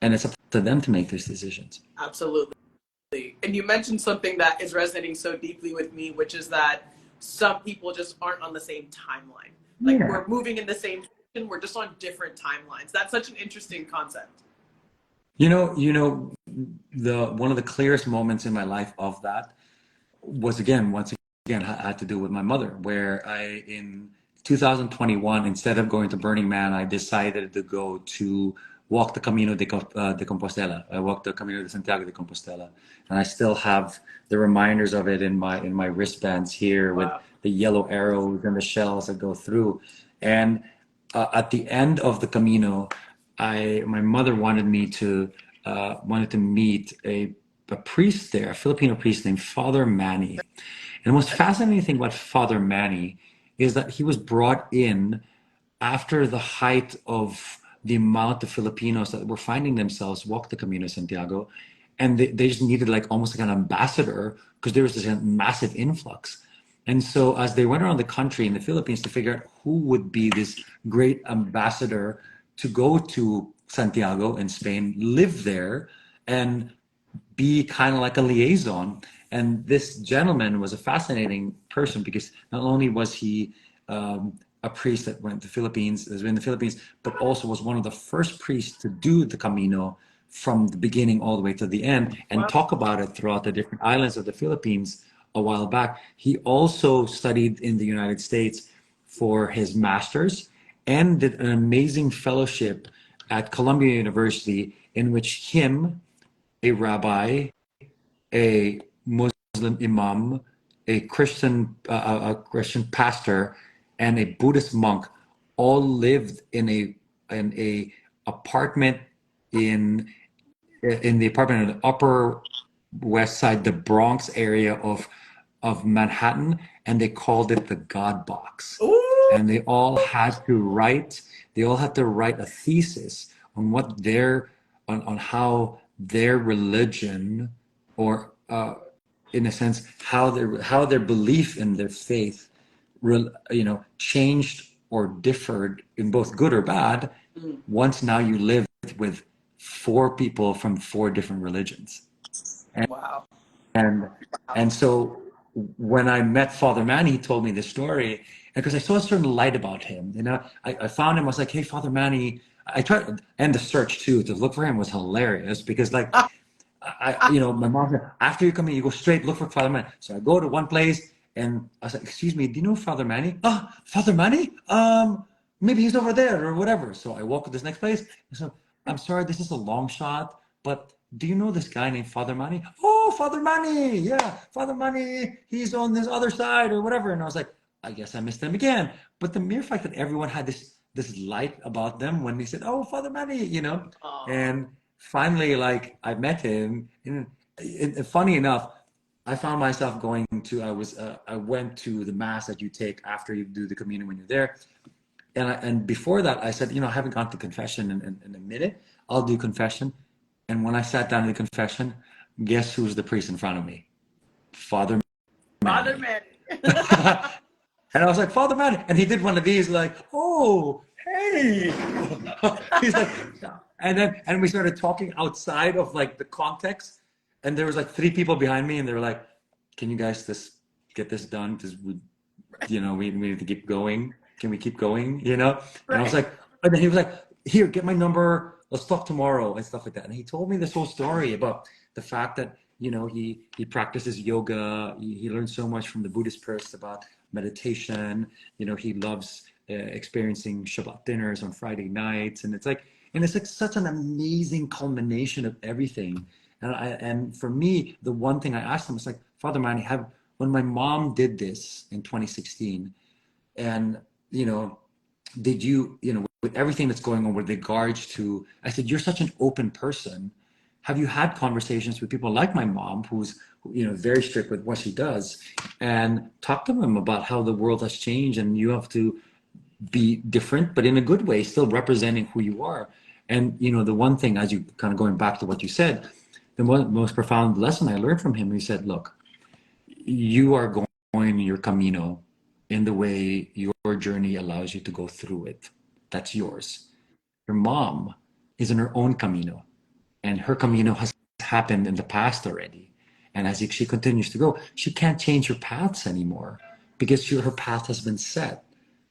and it's up to them to make these decisions. Absolutely. And you mentioned something that is resonating so deeply with me, which is that some people just aren't on the same timeline. Like we're moving in the same direction, we're just on different timelines. That's such an interesting concept. One of the clearest moments in my life of that was once again had to do with my mother, where in 2021, instead of going to Burning Man, I decided to go to walk the Camino de Compostela. I walked the Camino de Santiago de Compostela, and I still have the reminders of it in my wristbands here. Wow. With the yellow arrows and the shells that go through. And at the end of the Camino, my mother wanted to meet a priest there, a Filipino priest named Father Manny. And the most fascinating thing about Father Manny is that he was brought in after the height of the amount of Filipinos that were finding themselves walk the Camino Santiago, and they just needed like almost like an ambassador, because there was this massive influx. And so as they went around the country in the Philippines to figure out who would be this great ambassador to go to Santiago in Spain, live there, and be kind of like a liaison. And this gentleman was a fascinating person, because not only was he a priest that went to the Philippines, but also was one of the first priests to do the Camino from the beginning all the way to the end, and talk about it throughout the different islands of the Philippines a while back. He also studied in the United States for his master's, and did an amazing fellowship at Columbia University, in which him, a rabbi, a Muslim imam, a Christian pastor, and a Buddhist monk all lived in a apartment in the Upper West Side, the Bronx area of Manhattan, and they called it the God Box. Ooh. And they all had to write a thesis on on how their religion, or in a sense, how their belief in their faith, changed or differed in both good or bad, once now you lived with 4 people from 4 different religions. Wow. And so when I met Father Manny, he told me this story, and because I saw a certain light about him, I found him. I was like, hey, Father Manny. I tried, and the search too to look for him was hilarious, because like my mom said, after you come in, you go straight, look for Father Manny. So I go to one place, and I was like, excuse me, do you know Father Manny? Oh, Father Manny? Maybe he's over there or whatever. So I walk to this next place. So I'm sorry, this is a long shot, but do you know this guy named Father Manny? Oh, Father Manny. Yeah, Father Manny. He's on this other side or whatever. And I was like, I guess I missed them again. But the mere fact that everyone had this light about them when they said, oh, Father Manny, and finally, like, I met him, and funny enough, I found myself I went to the mass that you take after you do the communion when you're there. And before that, I said, I haven't gone to confession in a minute. I'll do confession. And when I sat down in the confession, guess who's the priest in front of me? Father Manny. And I was like, Father Man, and he did one of these, like, oh, hey. He's like, and we started talking outside of like the context, and there was like three people behind me, and they were like, can you guys just get this done? Because we need to keep going. Can we keep going? And I was Right. like, and then he was like, here, get my number. Let's talk tomorrow and stuff like that. And he told me this whole story about the fact that, he practices yoga. He learned so much from the Buddhist priests about meditation. He loves experiencing Shabbat dinners on Friday nights. And it's like such an amazing culmination of everything. And for me, the one thing I asked him was like, Father Manny, when my mom did this in 2016, and did you, with everything that's going on with regards to, I said, you're such an open person. Have you had conversations with people like my mom, who's, very strict with what she does, and talk to them about how the world has changed and you have to be different, but in a good way, still representing who you are. And, the one thing, as you kind of going back to what you said, the most profound lesson I learned from him, he said, look, you are going your camino in the way your journey allows you to go through it. That's yours. Your mom is in her own camino, and her camino has happened in the past already. And as she continues to go, she can't change her paths anymore because her path has been set.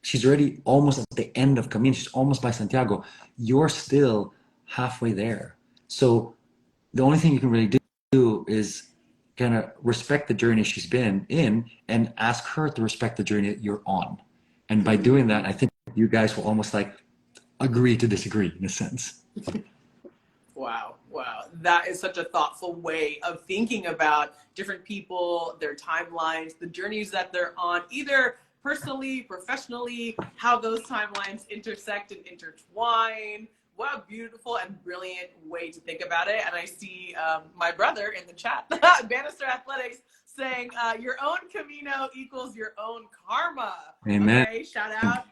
She's already almost at the end of camino. She's almost by Santiago. You're still halfway there. So the only thing you can really do is kind of respect the journey she's been in and ask her to respect the journey that you're on. And by doing that, I think you guys will almost like agree to disagree in a sense. Wow. Wow. That is such a thoughtful way of thinking about different people, their timelines, the journeys that they're on, either personally, professionally, how those timelines intersect and intertwine. What a beautiful and brilliant way to think about it. And I see my brother in the chat, Banister Athletics, saying your own Camino equals your own karma. Amen. Okay, shout out.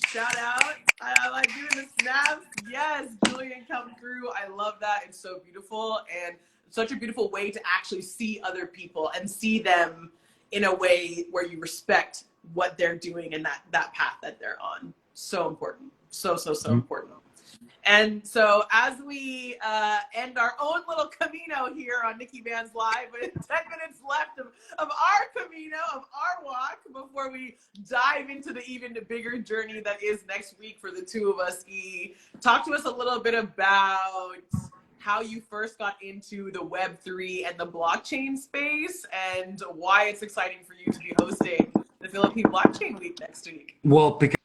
Shout out. I like doing the snaps. Yes, Julian come through. I love that. It's so beautiful and such a beautiful way to actually see other people and see them in a way where you respect what they're doing and that path that they're on. So important. So important. And so as we end our own little Camino here on NIKKI BANZ Live, with 10 minutes left of our Camino, of our walk, before we dive into the even bigger journey that is next week for the two of us, E. Talk to us a little bit about how you first got into the Web3 and the blockchain space and why it's exciting for you to be hosting the Philippine Blockchain Week next week. Well, because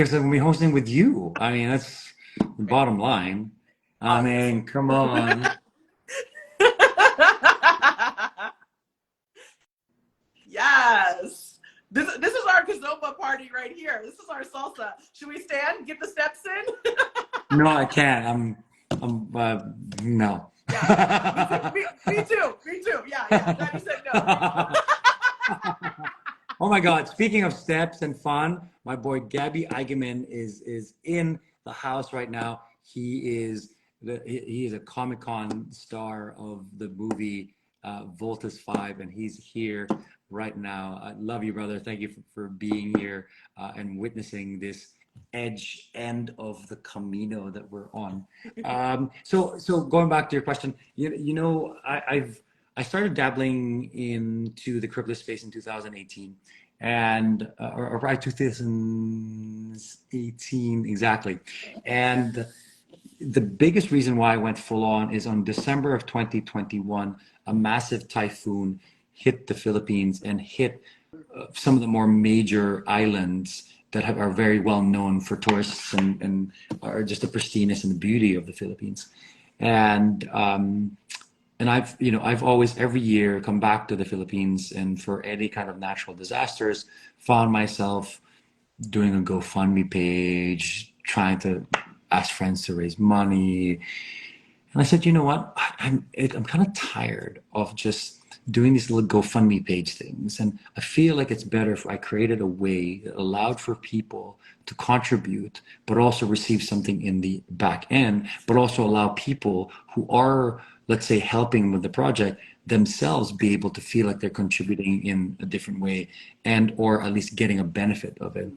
I'm going to be hosting with you. I mean, that's the bottom line. I mean, come on. Yes. This is our Kazomba party right here. This is our salsa. Should we stand? Get the steps in? No, I can't. No. Yeah. Me too. Yeah. Glad you said no. Oh my God. Speaking of steps and fun, my boy Gabby Eigenman is in the house right now. He is a Comic-Con star of the movie Voltus 5, and he's here right now. I love you, brother. Thank you for being here and witnessing this end of the Camino that we're on. So going back to your question, I started dabbling into the crypto space in 2018, and or right 2018 exactly. And the biggest reason why I went full on is on December of 2021, a massive typhoon hit the Philippines and hit some of the more major islands that are very well known for tourists and are just the pristineness and the beauty of the Philippines. And I've always every year come back to the Philippines, and for any kind of natural disasters, found myself doing a GoFundMe page, trying to ask friends to raise money. And I said, you know what? I'm kind of tired of just doing these little GoFundMe page things. And I feel like it's better if I created a way that allowed for people to contribute, but also receive something in the back end, but also allow people who are let's say, helping with the project themselves be able to feel like they're contributing in a different way and or at least getting a benefit of it.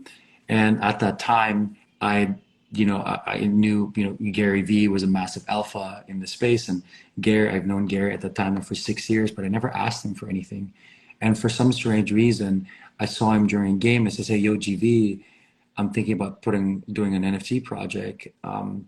And at that time, I knew, Gary Vee was a massive alpha in the space. And Gary, I've known Gary at the time for 6 years, but I never asked him for anything. And for some strange reason, I saw him during a game. I said, "Hey, yo, GV, I'm thinking about doing an NFT project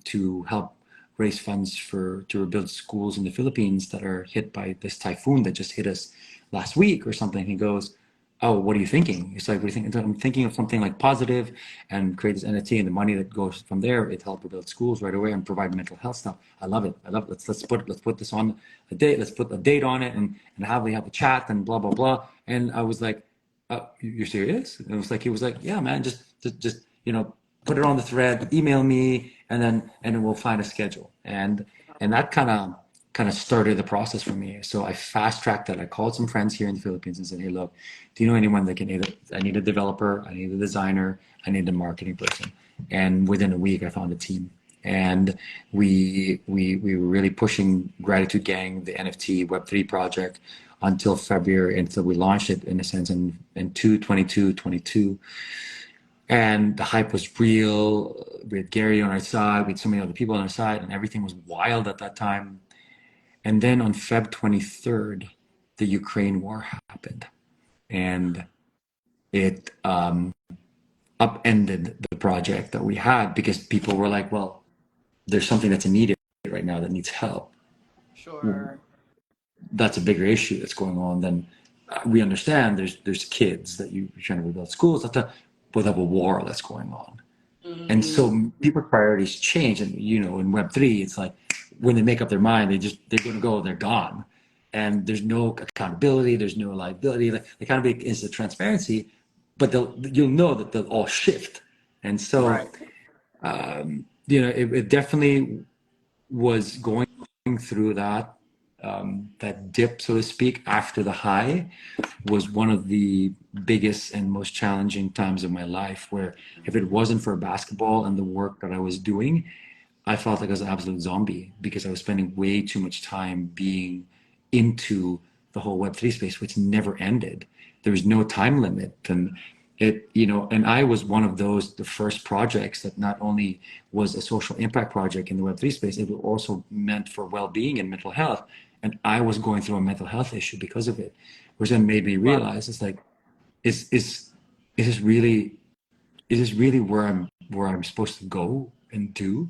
to help raise funds to rebuild schools in the Philippines that are hit by this typhoon that just hit us last week or something." He goes, "Oh, what are you thinking?" It's like, "What do you think?" I'm thinking of something like positive and create this NFT, and the money that goes from there, it help rebuild schools right away and provide mental health stuff. I love it. I love it. Let's put this on a date. Let's put a date on it and have a chat and blah blah blah. And I was like, "You're serious?" And it was like he was like, "Yeah, man, just put it on the thread, email me, and then we'll find a schedule." And that kind of started the process for me. So I fast tracked that. I called some friends here in the Philippines and said, "Hey, look, do you know anyone that can either, I need a developer, I need a designer, I need a marketing person." And within a week, I found a team. And we were really pushing Gratitude Gang, the NFT Web3 project, until February, until we launched it in a sense in 22. And the hype was real. We had Gary on our side, we had so many other people on our side, and everything was wild at that time. And then on Feb 23rd, the Ukraine war happened, and it upended the project that we had because people were like, "Well, there's something that's needed right now that needs help." Sure. That's a bigger issue that's going on than we understand. There's kids that you're trying to rebuild schools. But have a war that's going on. And so people's priorities change. And in Web3, it's like when they make up their mind, they're going to go, they're gone. And there's no accountability, there's no liability. Like, the accountability is the transparency, but you'll know that they'll all shift. And so, Right. it definitely was going through that dip, so to speak, after the high was one of the biggest and most challenging times of my life, where if it wasn't for basketball and the work that I was doing, I felt like I was an absolute zombie because I was spending way too much time being into the whole Web3 space, which never ended. There was no time limit. And I was one of the first projects that not only was a social impact project in the Web3 space, it was also meant for well-being and mental health. And I was going through a mental health issue because of it, which then made me Wow. realize it's like, is this really where I'm supposed to go and do?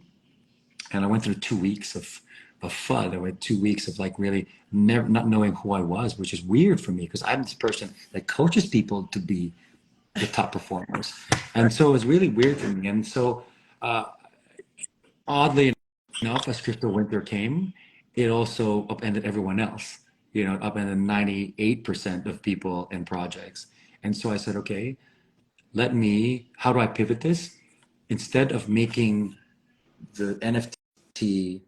And I went through 2 weeks of FUD. I went 2 weeks of like really never not knowing who I was, which is weird for me because I'm this person that coaches people to be the top performers. And so it was really weird for me. And so oddly enough, as crypto winter came, it also upended everyone else, upended 98% of people and projects. And so I said, okay, how do I pivot this? Instead of making the NFT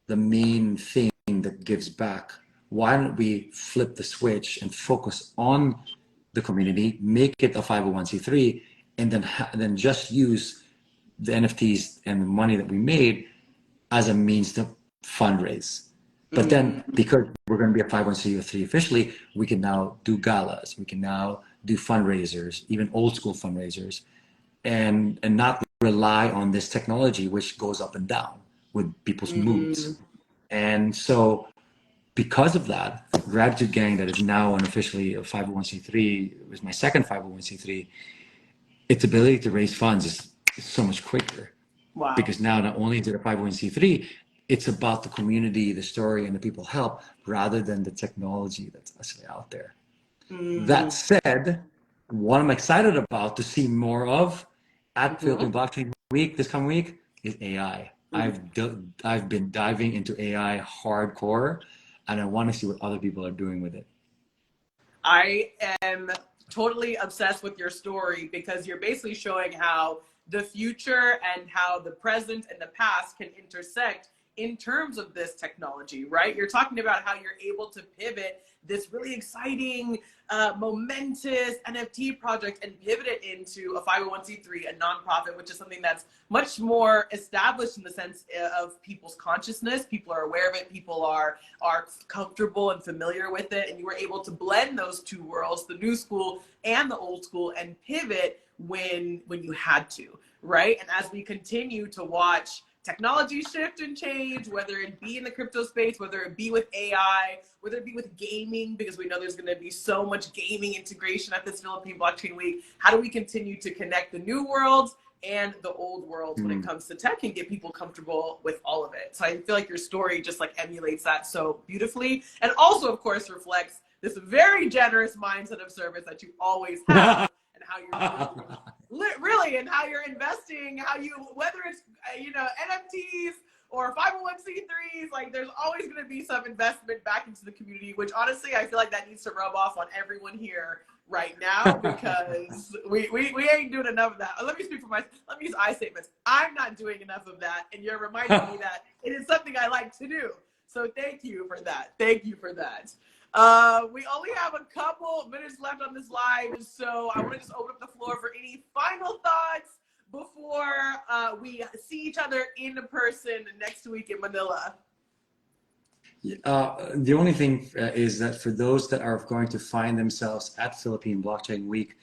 the main thing that gives back, why don't we flip the switch and focus on the community, make it a 501c3, and then just use the NFTs and the money that we made as a means to fundraise. But then, because we're going to be a 501c3 officially, we can now do galas, we can now do fundraisers, even old school fundraisers, and not rely on this technology which goes up and down with people's moods. And so because of that, Gratitude Gang, that is now officially a 501c3, it was my second 501c3, its ability to raise funds is so much quicker. Wow. Because now not only is it a 501c3, it's about the community, the story, and the people help rather than the technology that's actually out there. That said, what I'm excited about to see more of at Philippine Blockchain Week this coming week is AI. I've been diving into AI hardcore, and I want to see what other people are doing with it. I am totally obsessed with your story because you're basically showing how the future and how the present and the past can intersect in terms of this technology, right? You're talking about how you're able to pivot this really exciting, momentous NFT project and pivot it into a 501c3, a nonprofit, which is something that's much more established in the sense of people's consciousness. People are aware of it. People are comfortable and familiar with it. And you were able to blend those two worlds, the new school and the old school, and pivot when you had to, right? And as we continue to watch technology shift and change, whether it be in the crypto space, whether it be with AI, whether it be with gaming, because we know there's going to be so much gaming integration at this Philippine Blockchain Week. How do we continue to connect the new worlds and the old worlds when it comes to tech and get people comfortable with all of it? So I feel like your story just like emulates that so beautifully, and also of course reflects this very generous mindset of service that you always have. And how you're really, and how you're investing, how you, whether it's NFTs or 501c3s, like there's always going to be some investment back into the community, which honestly I feel like that needs to rub off on everyone here right now, because we ain't doing enough of that. Let me speak for myself. Let me use I statements. I'm not doing enough of that, and you're reminding me that it is something I like to do. So thank you for that. Thank you for that. We only have a couple minutes left on this live, so I want to just open up the floor for any final thoughts before we see each other in person next week in Manila. The only thing is that for those that are going to find themselves at Philippine Blockchain Week,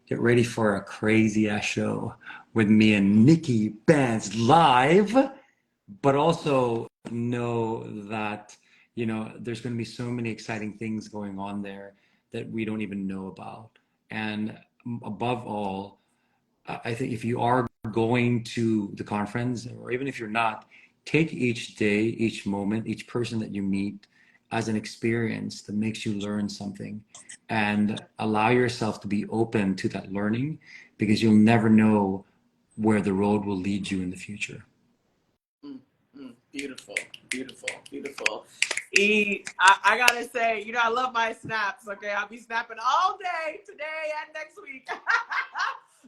get ready for a crazy ass show with me and NIKKI BANZ live, but also know that there's going to be so many exciting things going on there that we don't even know about. And above all, I think if you are going to the conference, or even if you're not, take each day, each moment, each person that you meet as an experience that makes you learn something, and allow yourself to be open to that learning, because you'll never know where the road will lead you in the future. Beautiful, beautiful, beautiful. I gotta say, I love my snaps. Okay, I'll be snapping all day today and next week.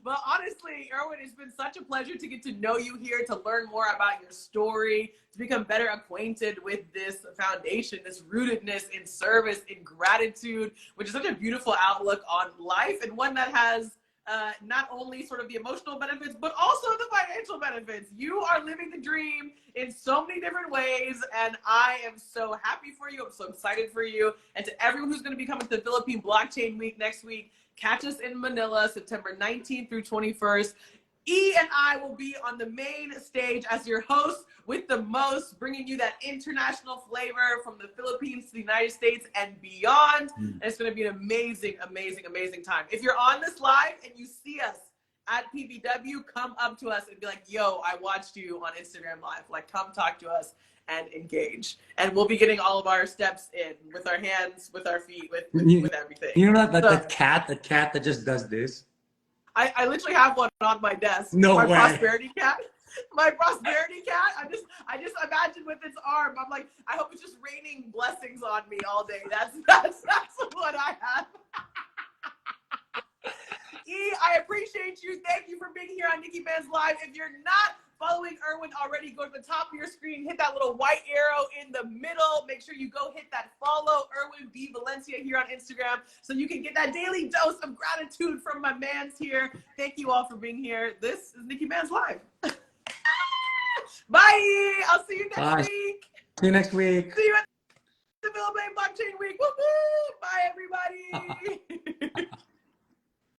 But honestly, Erwin, it's been such a pleasure to get to know you here, to learn more about your story, to become better acquainted with this foundation, this rootedness in service, in gratitude, which is such a beautiful outlook on life, and one that has not only sort of the emotional benefits, but also the financial benefits. You are living the dream in so many different ways, and I am so happy for you. I'm so excited for you. And to everyone who's going to be coming to the Philippine Blockchain Week next week, catch us in Manila, September 19th through 21st. E and I will be on the main stage as your host with the most, bringing you that international flavor from the Philippines to the United States and beyond. And it's going to be an amazing, amazing, amazing time. If you're on this live and you see us at PBW, come up to us and be like, yo, I watched you on Instagram Live. Like, come talk to us and engage. And we'll be getting all of our steps in with our hands, with our feet, with everything. You know that cat that just does this? I literally have one on my desk. No my way. Prosperity cat. My prosperity cat. I just imagine with its arm. I'm like, I hope it's just raining blessings on me all day. That's what I have. E, I appreciate you. Thank you for being here on NIKKI BANZ Live. If you're not following Erwin already, go to the top of your screen, hit that little white arrow in the middle. Make sure you go hit that follow Erwin B. Valencia here on Instagram so you can get that daily dose of gratitude from my mans here. Thank you all for being here. This is NIKKI BANZ Live. Bye. I'll see you next week. See you next week. See you at